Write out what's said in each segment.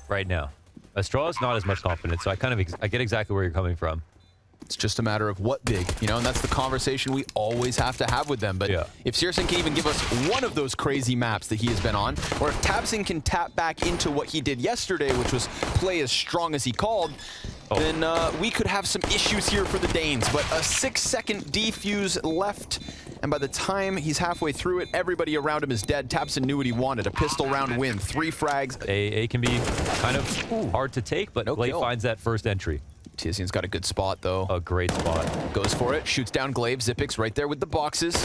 right now. Astralis not as much confidence, so I get exactly where you're coming from. It's just a matter of what big, you know, and that's the conversation we always have to have with them. But yeah, if Searson can even give us one of those crazy maps that he has been on, or if tabseN can tap back into what he did yesterday, which was play as strong as he called, then we could have some issues here for the Danes. But a 6-second defuse left, and by the time he's halfway through it, everybody around him is dead. tabseN knew what he wanted, a pistol round win, 3 frags. A can be kind of hard to take, but Glaive finds that first entry. twistzz got a good spot, though. A great spot. Goes for it, shoots down Glaive. zwykx right there with the boxes.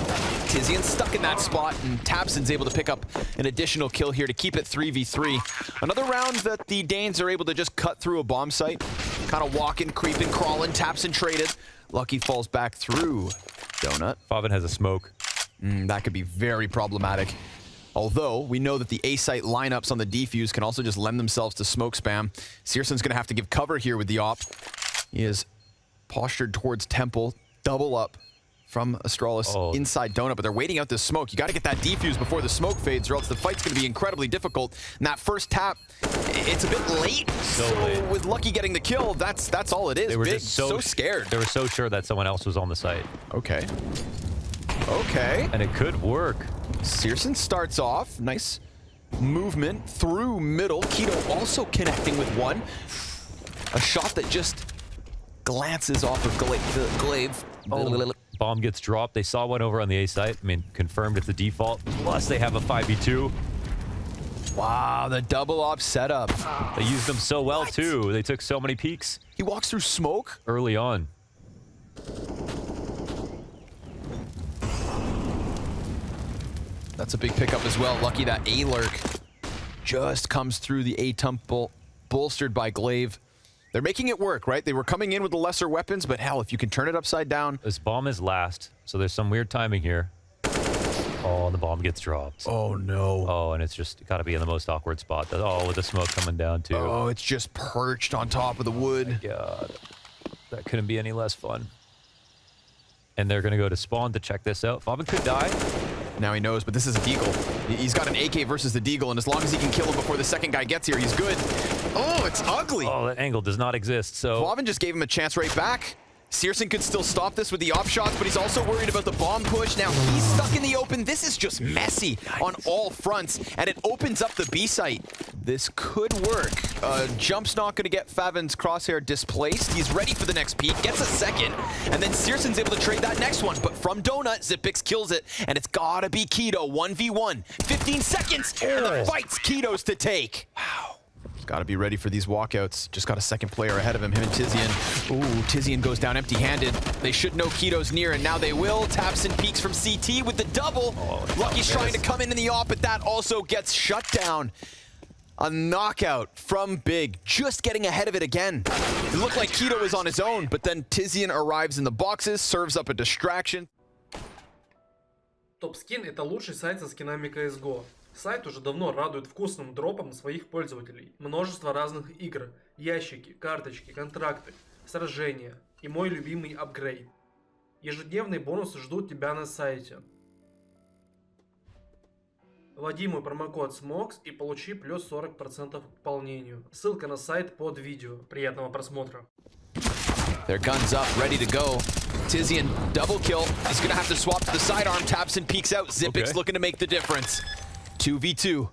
twistzz stuck in that spot, and tabseN's able to pick up an additional kill here to keep it 3v3. Another round that the Danes are able to just cut through a bomb site. Kind of walking, creeping, crawling. tabseN traded. Lucky falls back through Donut. flamie has a smoke. That could be very problematic. Although, we know that the A site lineups on the defuse can also just lend themselves to smoke spam. Searson's going to have to give cover here with the op. He is postured towards Temple, double up from Astralis inside Donut, but they're waiting out this smoke. You got to get that defuse before the smoke fades, or else the fight's going to be incredibly difficult. And that first tap, it's a bit late. So late. With Lucky getting the kill, that's all it is. They were BiG just so scared. They were so sure that someone else was on the site. Okay. Okay. And it could work. Searson starts off. Nice movement through middle. Keto also connecting with one. A shot that just glances off of Glaive. Bomb gets dropped. They saw one over on the A site. I mean, confirmed it's the default. Plus, they have a 5v2. Wow, the double op setup. They used them so well, too. They took so many peeks. He walks through smoke? Early on. That's a big pickup as well. Lucky that A lurk just comes through the A temple, bolstered by Glaive. They're making it work, right? They were coming in with the lesser weapons, but hell, if you can turn it upside down. This bomb is last, so there's some weird timing here. Oh, and the bomb gets dropped. Oh, no. Oh, and it's just got to be in the most awkward spot. Oh, with the smoke coming down, too. Oh, it's just perched on top of the wood. God, that couldn't be any less fun. And they're going to go to spawn to check this out. flamie could die. Now he knows, but this is a deagle. He's got an AK versus the deagle, and as long as he can kill him before the second guy gets here, he's good. Oh, it's ugly. Oh, that angle does not exist, so... flamie just gave him a chance right back. Searson could still stop this with the op shots, but he's also worried about the bomb push. Now he's stuck in the open. This is just messy on all fronts, and it opens up the B site. This could work. Jump's not going to get flamie's crosshair displaced. He's ready for the next peek, gets a second, and then Searson's able to trade that next one. But from Donut, zwykx kills it, and it's got to be Keto, 1v1. 15 seconds, and the fight's Keto's to take. Wow. Got to be ready for these walkouts. Just got a second player ahead of him and twistzz. Ooh, twistzz goes down empty-handed. They should know Keto's near, and now they will. tabseN peeks from CT with the double. Lucky's trying to come in the op, but that also gets shut down. A knockout from BiG, just getting ahead of it again. It looked like Keto was on his own, but then twistzz arrives in the boxes, serves up a distraction. Топ-скин — это лучший сайт со скинами CSGO. Сайт уже давно радует вкусным дропом своих пользователей. Множество разных игр, ящики, карточки, контракты, сражения и мой любимый апгрейд. Ежедневные бонусы ждут тебя на сайте. Вводи мой промокод SMOX и получи плюс 40% к пополнению. Ссылка на сайт под видео. Приятного просмотра. Their guns up, ready to go. twistzz double kill. He's gonna have to swap to the sidearm. tabseN peeks out. zwykx looking to make the difference. 2v2.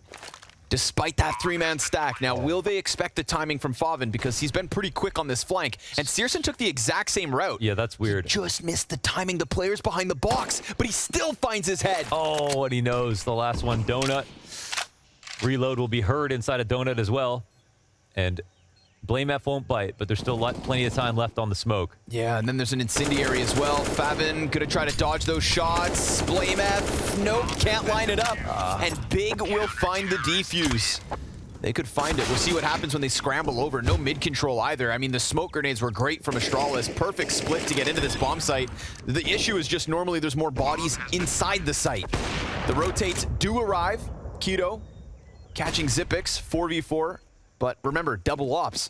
Despite that 3-man stack. Now, will they expect the timing from flamie? Because he's been pretty quick on this flank. And Searson took the exact same route. Yeah, that's weird. He just missed the timing. The player's behind the box, but he still finds his head. Oh, and he knows the last one. Donut. Reload will be heard inside a Donut as well. And BlameF won't bite, but there's still plenty of time left on the smoke. Yeah, and then there's an incendiary as well. flamie gonna try to dodge those shots. BlameF, nope, can't line it up. And BiG will find the defuse. They could find it. We'll see what happens when they scramble over. No mid control either. I mean, the smoke grenades were great from ASTRALIS. Perfect split to get into this bomb site. The issue is just normally there's more bodies inside the site. The rotates do arrive. Keto catching zwykx, 4v4. But remember, double ops.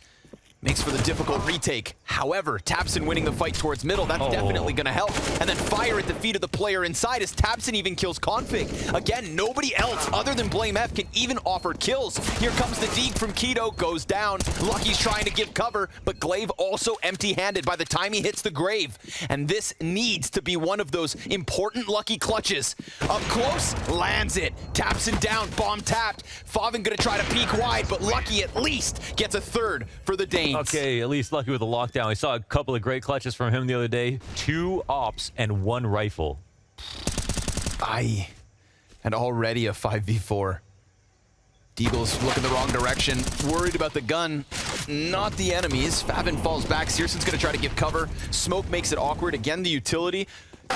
Makes for the difficult retake. However, tabseN winning the fight towards middle, that's definitely going to help. And then fire at the feet of the player inside as tabseN even kills Config. Again, nobody else other than bblameF can even offer kills. Here comes the deke from k1to, goes down. Lucky's trying to give cover, but Glaive also empty-handed by the time he hits the grave. And this needs to be one of those important Lucky clutches. Up close, lands it. tabseN down, bomb tapped. flamie going to try to peek wide, but Lucky at least gets a third for the Danes. Okay, at least Lucky with the lockdown. We saw a couple of great clutches from him the other day. 2 ops and 1 rifle. Aye. And already a 5v4. Deagle's looking the wrong direction. Worried about the gun, not the enemies. flamie falls back. csirSen's going to try to give cover. Smoke makes it awkward. Again, the utility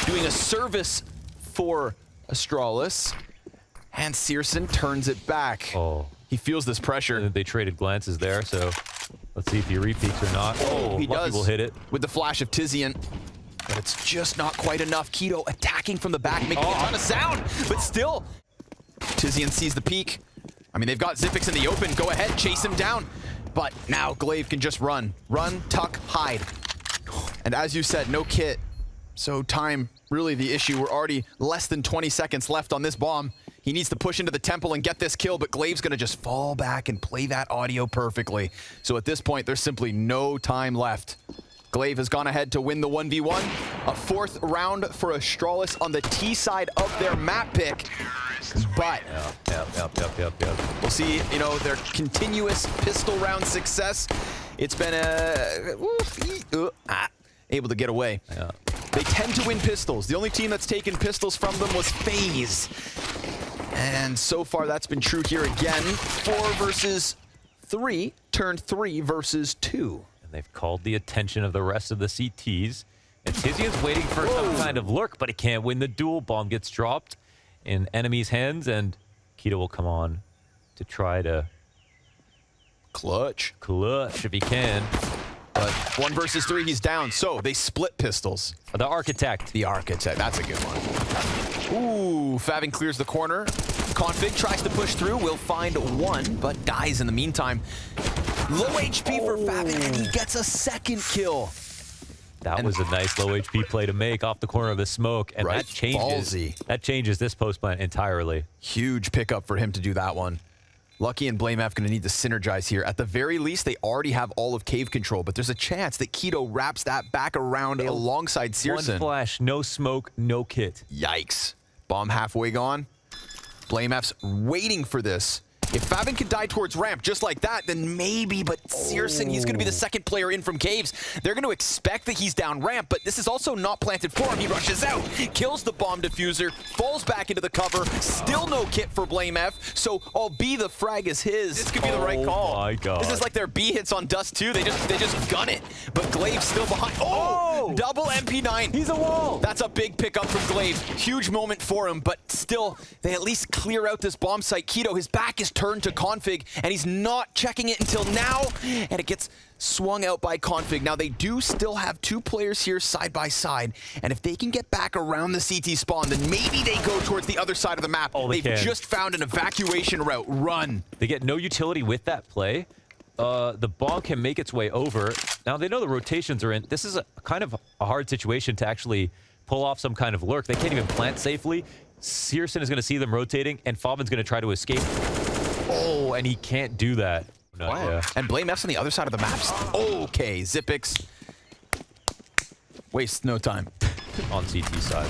doing a service for ASTRALIS. And csirSen turns it back. Oh. He feels this pressure. They traded glances there, so let's see if he repeats or not. Oh, he Lucky does. will hit it. With the flash of twistzz. But it's just not quite enough. k1to attacking from the back, making a ton of sound. But still, twistzz sees the peek. I mean, they've got Zypix in the open. Go ahead, chase him down. But now Glaive can just run. Run, tuck, hide. And as you said, no kit. So time, really the issue. We're already less than 20 seconds left on this bomb. He needs to push into the temple and get this kill, but Glaive's gonna just fall back and play that audio perfectly. So at this point, there's simply no time left. Glaive has gone ahead to win the 1v1. A 4th round for ASTRALIS on the T side of their map pick. But Yep. we'll see, you know, their continuous pistol round success. It's been able to get away. Yeah. They tend to win pistols. The only team that's taken pistols from them was FaZe. And so far that's been true here again. 4 versus 3 turned 3 versus 2. And they've called the attention of the rest of the CTs. And twistzz waiting for some kind of lurk, but he can't win the duel. Bomb gets dropped in enemy's hands, and k1to will come on to try to clutch if he can. But 1 versus 3, he's down. So they split pistols. The Architect. The Architect, that's a good one. Ooh, flamie clears the corner. Config tries to push through, will find 1, but dies in the meantime. Low HP for flamie, and he gets a 2nd kill. That was a nice low HP play to make off the corner of the smoke, and Right, that changes this post plant entirely. Huge pickup for him to do that one. Lucky and bblameF going to need to synergize here. At the very least, they already have all of cave control, but there's a chance that k1to wraps that back around alongside csirSen. 1 flash, no smoke, no kit. Yikes. Bomb halfway gone. bblameF's waiting for this. If flamie can die towards ramp just like that, then maybe, but csirSen, he's going to be the 2nd player in from caves. They're going to expect that he's down ramp, but this is also not planted for him. He rushes out, kills the bomb diffuser, falls back into the cover, still no kit for bblameF, so albeit the frag is his. This could be the right call. Oh my God. This is like their B hits on Dust 2. They just gun it, but Glaive's still behind. Oh! Double MP9. He's a wall. That's a big pickup from Glaive. Huge moment for him, but still, they at least clear out this bomb site. k1to, his back is turned to Config, and he's not checking it until now, and it gets swung out by Config. Now, they do still have 2 players here side by side, and if they can get back around the CT spawn, then maybe they go towards the other side of the map. Oh, They've can. just found an evacuation route. Run. They get no utility with that play. The bomb can make its way over. Now, they know the rotations are in. This is a kind of a hard situation to actually pull off some kind of lurk. They can't even plant safely. csirSen is going to see them rotating, and flamie's going to try to escape. Oh, and he can't do that. No, yeah. And bblameF's on the other side of the maps. Okay, Zypix. Waste no time. On CT side.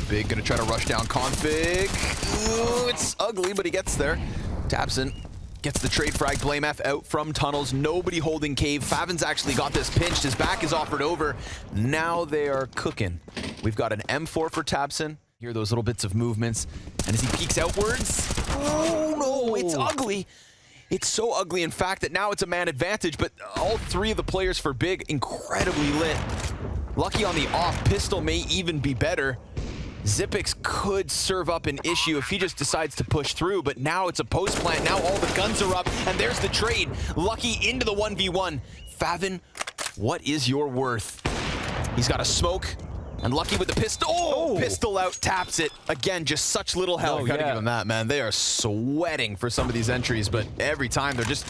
BiG gonna try to rush down Config. Ooh, it's ugly, but he gets there. tabseN gets the trade frag. bblameF out from tunnels. Nobody holding cave. flamie's actually got this pinched. His back is offered over. Now they are cooking. We've got an M4 for tabseN. Hear those little bits of movements. And as he peeks outwards, oh no, it's ugly. It's so ugly, in fact, that now it's a man advantage, but all 3 of the players for BiG incredibly lit. Lucky on the off, pistol may even be better. Zypix could serve up an issue if he just decides to push through, but now it's a post plant. Now all the guns are up, and there's the trade. Lucky into the 1v1. flamie, what is your worth? He's got a smoke. And Lucky with the pistol. Oh! Pistol out, taps it. Again, just such little help. Gotta give him that, man. They are sweating for some of these entries, but every time they're just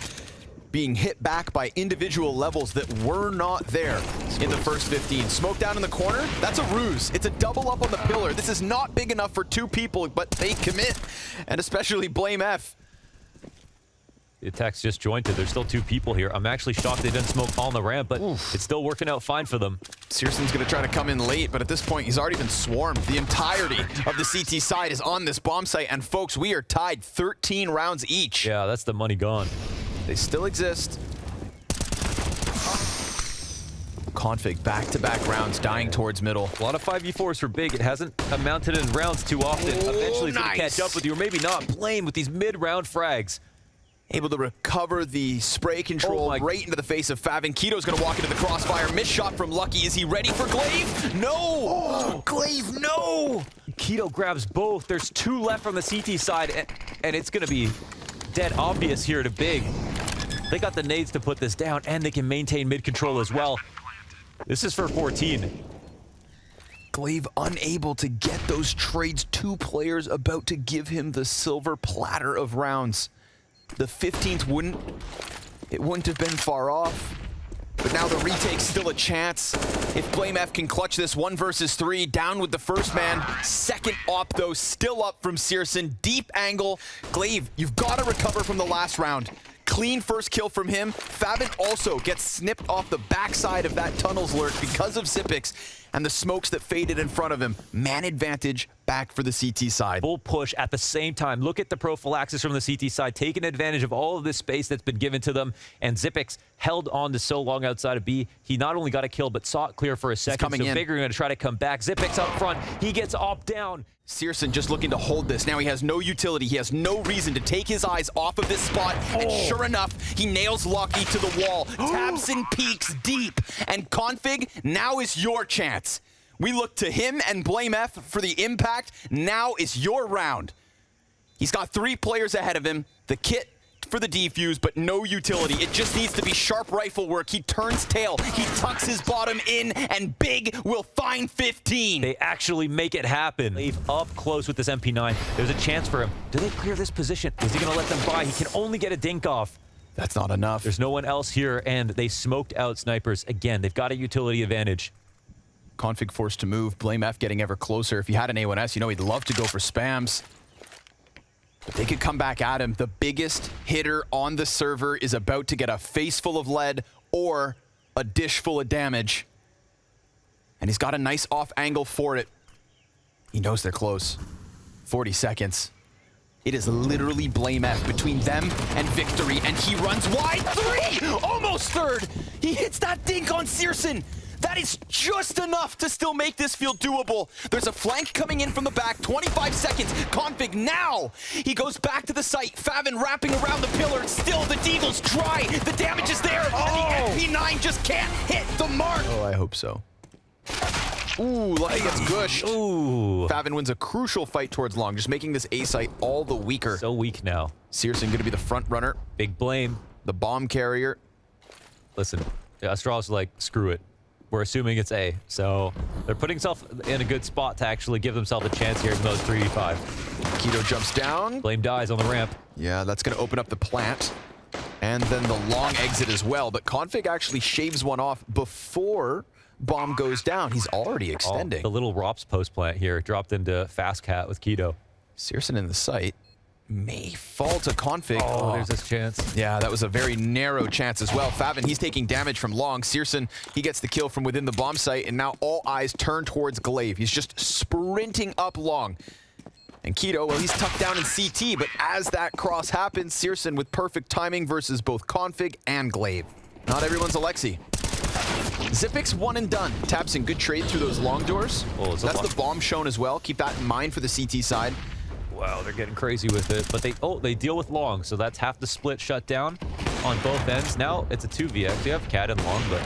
being hit back by individual levels that were not there in the first 15. Smoke down in the corner, that's a ruse. It's a double up on the pillar. This is not big enough for 2 people, but they commit, and especially BlastPremier. The attack's just jointed. There's still 2 people here. I'm actually shocked they didn't smoke all on the ramp, but it's still working out fine for them. Searson's gonna try to come in late, but at this point, he's already been swarmed. The entirety of the CT side is on this bomb site, and folks, we are tied 13 rounds each. Yeah, that's the money gone. They still exist. Config back-to-back rounds, dying towards middle. A lot of 5v4s for BiG. It hasn't amounted in rounds too often. Eventually it's gonna catch up with you, or maybe not. Blame with these mid-round frags. Able to recover the spray control right into the face of Favin. Kito's gonna walk into the crossfire. Missed shot from Lucky. Is he ready for Glaive? No! Glaive, no! Kito grabs both. There's 2 left from the CT side, and it's gonna be dead obvious here to BiG. They got the nades to put this down, and they can maintain mid-control as well. This is for 14. Glaive unable to get those trades. 2 players about to give him the silver platter of rounds. The 15th wouldn't have been far off. But now the retake's still a chance. If BlastPremier can clutch this 1 versus 3, down with the first man. Second op though, still up from Searson. Deep angle. Glaive, you've got to recover from the last round. Clean first kill from him. Favin also gets snipped off the backside of that tunnel's lurk because of Zypix and the smokes that faded in front of him. Man advantage back for the CT side. Full push at the same time. Look at the prophylaxis from the CT side, taking advantage of all of this space that's been given to them. And Zypix held on to so long outside of B. He not only got a kill, but saw it clear for a second. So BiG are going to try to come back. Zypix up front. He gets op down. Searson just looking to hold this. Now he has no utility. He has no reason to take his eyes off of this spot. And sure enough, he nails Lucky to the wall. Tabson peeks deep. And Config, now is your chance. We look to him and BlastPremier for the impact. Now is your round. He's got 3 players ahead of him. The kit for the defuse, but no utility. It just needs to be sharp rifle work. He turns tail, he tucks his bottom in, and BiG will find 15. They actually make it happen. Leave up close with this MP9. There's a chance for him. Do they clear this position? Is he gonna let them by? He can only get a dink off. That's not enough. There's no one else here, and they smoked out snipers. Again, they've got a utility advantage. Config forced to move. BlastPremier getting ever closer. If he had an A1S, you know he'd love to go for spams. But they could come back at him. The biggest hitter on the server is about to get a face full of lead or a dish full of damage. And he's got a nice off angle for it. He knows they're close. 40 seconds. It is literally BlastPremier between them and victory, and he runs wide. 3! Almost third! He hits that dink on Searson. That is just enough to still make this feel doable. There's a flank coming in from the back, 25 seconds. Config now. He goes back to the site. Favin wrapping around the pillar. Still, the deagle's dry. The damage is there, and the MP9 just can't hit the mark. Oh, I hope so. Ooh, Lucky gets gushed. Ooh. Favin wins a crucial fight towards long, just making this A site all the weaker. So weak now. Searson gonna be the front runner. Big blame. The bomb carrier. Listen, ASTRALIS is like, screw it. We're assuming it's A, so they're putting themselves in a good spot to actually give themselves a chance here, even though it's 3v5. Kito jumps down. Blame dies on the ramp. Yeah, that's going to open up the plant. And then the long exit as well. But Config actually shaves one off before bomb goes down. He's already extending. The little ROPS post plant here dropped into Fast Cat with Kito. Searson in the site may fall to Config. Oh, there's this chance. Yeah, that was a very narrow chance as well. Favin, he's taking damage from long. Searson, he gets the kill from within the bomb site, and now all eyes turn towards Glaive. He's just sprinting up long. And Kito, well, he's tucked down in CT, but as that cross happens, Searson with perfect timing versus both Config and Glaive. Not everyone's Alexi. Zypix one and done. Tabson, good trade through those long doors. Oh, that's the bomb shown as well. Keep that in mind for the CT side. Wow, they're getting crazy with it. But they deal with long, so that's half the split shut down on both ends. Now it's a 2v. They have Cat and long, but...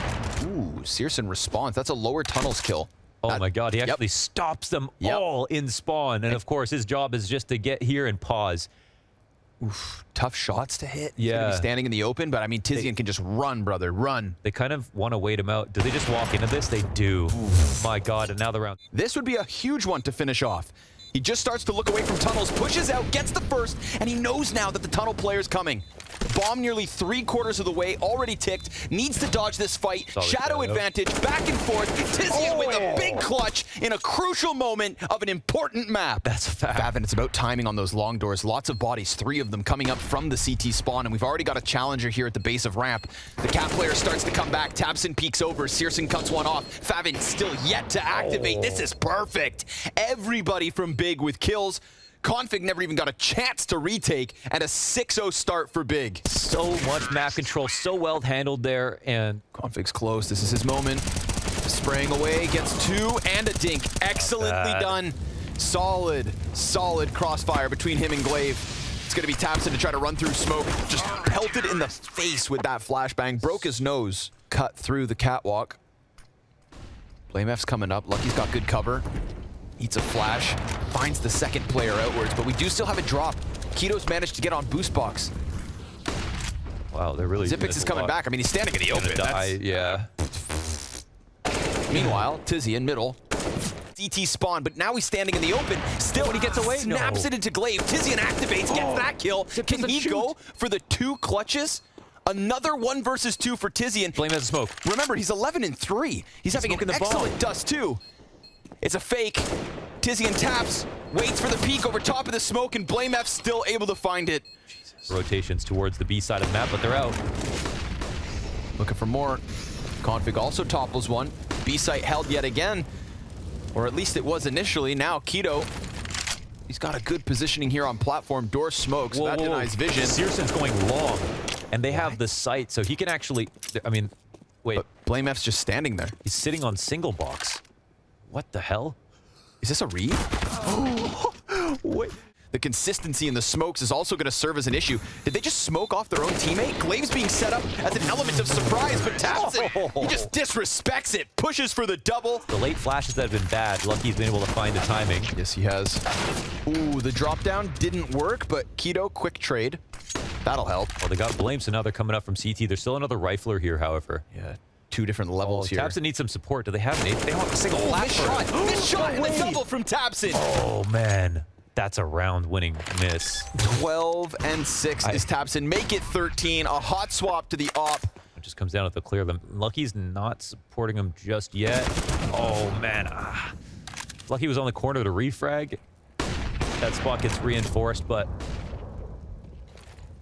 Ooh, Searson responds. That's a lower tunnels kill. Oh my god, he actually stops them all in spawn. And of course, his job is just to get here and pause. Oof, tough shots to hit. Yeah. He's gonna be standing in the open, but I mean, Tizian can just run, brother, run. They kind of want to wait him out. Do they just walk into this? They do. Oof. My god, and now the round. This would be a huge one to finish off. He just starts to look away from tunnels, pushes out, gets the first, and he knows now that the tunnel player's coming. Bomb nearly 3/4 of the way, already ticked. Needs to dodge this fight. Solid Shadow advantage, back and forth. Tizzian with a big clutch in a crucial moment of an important map. That's a fact. Favin, it's about timing on those long doors. Lots of bodies, 3 of them coming up from the CT spawn, and we've already got a challenger here at the base of ramp. The cat player starts to come back. tabseN peeks over. Searson cuts one off. Favin still yet to activate. This is perfect. Everybody from BiG with kills. Config never even got a chance to retake, and a 6-0 start for BiG. So much map control, so well handled there, and Config's close. This is his moment. Spraying away, gets 2 and a dink. Excellently done. Solid crossfire between him and Glaive. It's going to be tabseN to try to run through smoke. Just pelted in the face with that flashbang. Broke his nose. Cut through the catwalk. BlameF's coming up. Lucky's got good cover. Eats a flash. Finds the second player outwards, but we do still have a drop. Keto's managed to get on boost box. wow, they're really... Zypix is coming back. I mean, he's standing in the open. Yeah. Meanwhile, Tizzy in middle. CT spawn, but now he's standing in the open. Still, when he gets away, snaps it into Glaive. Tizzy activates, gets that kill. Can he go for the 2 clutches? Another 1 versus 2 for Tizzian. Blame has a smoke. Remember, he's 11-3. He's having an excellent dust too. It's a fake. Tizzian taps, waits for the peek over top of the smoke, and BlameF still able to find it. Jesus. Rotations towards the B side of the map, but they're out. Looking for more. Config also topples one. B site held yet again. Or at least it was initially. Now Keto, he's got a good positioning here on platform. Door smokes, that denies vision. Searson's going long, and they have the sight, so he can actually, I mean, wait. But BlameF's just standing there. He's sitting on single box. What the hell? Is this a read? Wait. The consistency in the smokes is also going to serve as an issue. Did they just smoke off their own teammate? Glaive's being set up as an element of surprise, but tabseN, he just disrespects it. Pushes for the double. The late flashes that have been bad, Lucky's been able to find the timing. Yes, he has. Ooh, the drop down didn't work, but Keto, quick trade. That'll help. Well, they got Blame, so now they're coming up from CT. There's still another rifler here, however. Yeah, 2 different levels here. tabseN needs some support. Do they have an 8? They don't have a single flash. This shot and the double from tabseN. Oh, man. That's a round-winning miss. 12-6 is tabseN. Make it 13. A hot swap to the op. It just comes down to the clear them. Lucky's not supporting him just yet. Oh, man. Lucky was on the corner to refrag. That spot gets reinforced, but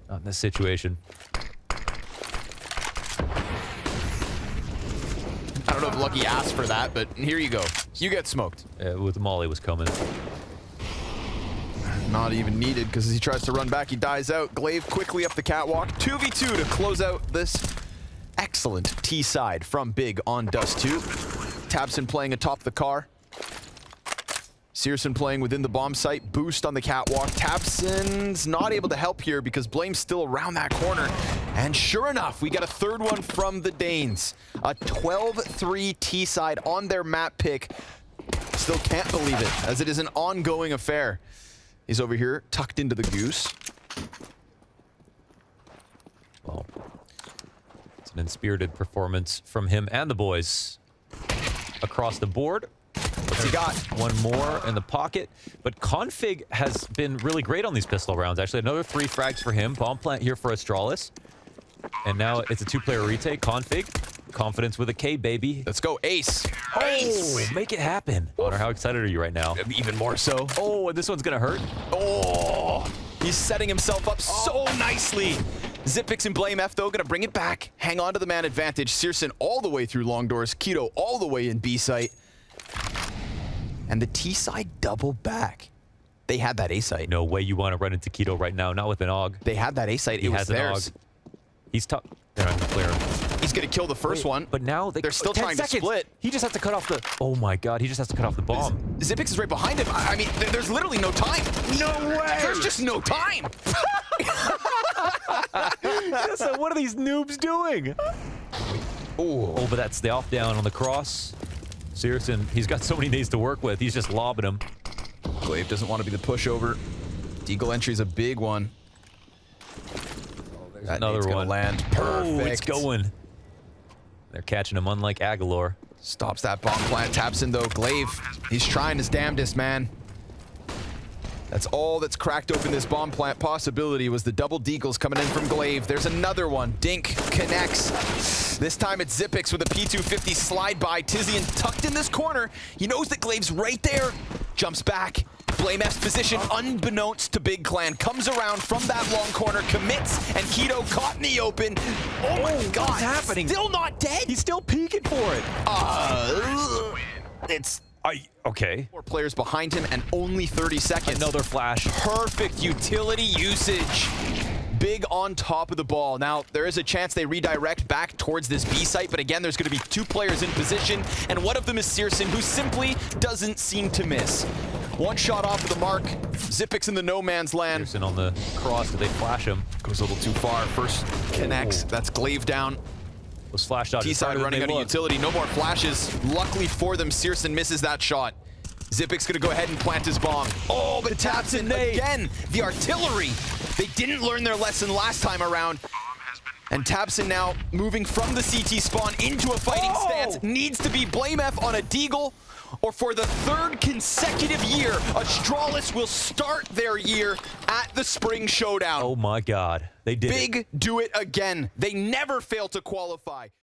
not in this situation. I don't know if Lucky asked for that, but here you go. You get smoked. With Molly was coming. Not even needed, because as he tries to run back, he dies out. Glaive quickly up the catwalk. 2v2 to close out this excellent T side from BiG on Dust 2. tabseN playing atop the car. Searson playing within the bomb site. Boost on the catwalk. tabseN's not able to help here because Blame's still around that corner. And sure enough, we got a 3rd one from the Danes. A 12-3 T side on their map pick. Still can't believe it, as it is an ongoing affair. He's over here, tucked into the goose. Well, it's an inspirited performance from him and the boys across the board. What's he got? One more in the pocket. But Config has been really great on these pistol rounds. Actually, another 3 frags for him. Bomb plant here for ASTRALIS. And now it's a 2-player retake. Config. Confidence with a K, baby. Let's go, ace. Oh, make it happen. Honor, how excited are you right now? Even more so. Oh, and this one's gonna hurt. Oh, he's setting himself up so nicely. Zypix and BlameF, though, gonna bring it back. Hang on to the man advantage. Searson all the way through long doors. Keto all the way in B site. And the T side double back. They had that A site. No way you want to run into Keto right now. Not with an AUG. They had that A site. It was theirs. He's tough. They're not gonna clear him. He's gonna kill the first one. But now they're still trying to split. He just has to cut off the... Oh my god, he just has to cut off the bomb. Zypix is right behind him. I mean, there's literally no time. No way! There's just no time. So what are these noobs doing? Oh, but that's the off down on the cross. Searson, he's got so many days to work with. He's just lobbing him. Glaive doesn't want to be the pushover. Deagle entry is a big one. That Another one. Land. Perfect. Oh, it's going. They're catching him unlike Aguilar. Stops that bomb plant. tabseN though. Glaive, he's trying his damnedest, man. That's all that's cracked open this bomb plant possibility was the double deagles coming in from Glaive. There's another one. Dink connects. This time it's Zypix with a P250 slide by. Tizzian tucked in this corner. He knows that Glaive's right there. Jumps back. BlameF's position, unbeknownst to Big Clan, comes around from that long corner, commits, and Keto caught in the open. Oh my God! What's happening? Still not dead. He's still peeking for it. It's Okay. 4 players behind him and only 30 seconds. Another flash. Perfect utility usage. Big on top of the ball. Now, there is a chance they redirect back towards this B site, but again, there's going to be 2 players in position, and one of them is Searson, who simply doesn't seem to miss. One shot off of the mark. Zypix in the no man's land. Searson on the cross. Did they flash him? Goes a little too far. First connects. That's Glaive down. Was flash dodges T-side harder than running they out of looked. utility. No more flashes. Luckily for them, Searson misses that shot. Zypix gonna go ahead and plant his bomb. Oh, but Tapson again. The artillery. They didn't learn their lesson last time around. And Tapson now moving from the CT spawn into a fighting stance. Needs to be BlameF on a deagle. Or for the 3rd consecutive year, Astralis will start their year at the Spring Showdown. Oh my God. They did it. Big do it again. They never fail to qualify.